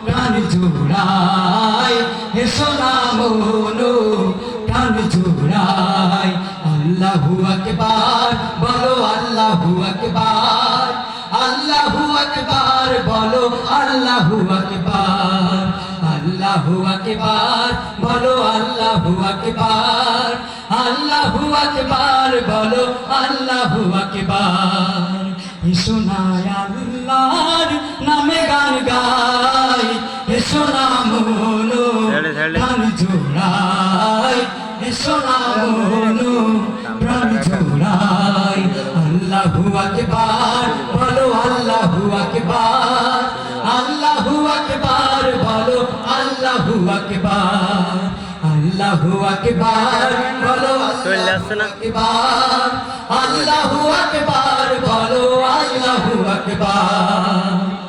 প্রাণ জোড়াই হে সোনা মনো প্রাণ জোড়াই আল্লাহু আকবার বলো আল্লাহু আকবার আল্লাহু আকবার বলো আল্লাহু আকবার আল্লাহু আকবার বলো আল্লাহু আকবার আল্লাহু আকবার বলো আল্লাহু আকবার শোনায় আল্লাহর নামে গান গাই হে সোনা মনো প্রাণ জোড়াই হে সোনা মনো প্রাণ জোড়াই আল্লাহু আকবার বলো আল্লাহু আকবার আল্লাহু আকবার বলো আল্লাহু আকবার আল্লাহু আকবার বলো আল্লাহু আকবার আল্লাহু আকবার বলো আল্লাহু আকবার।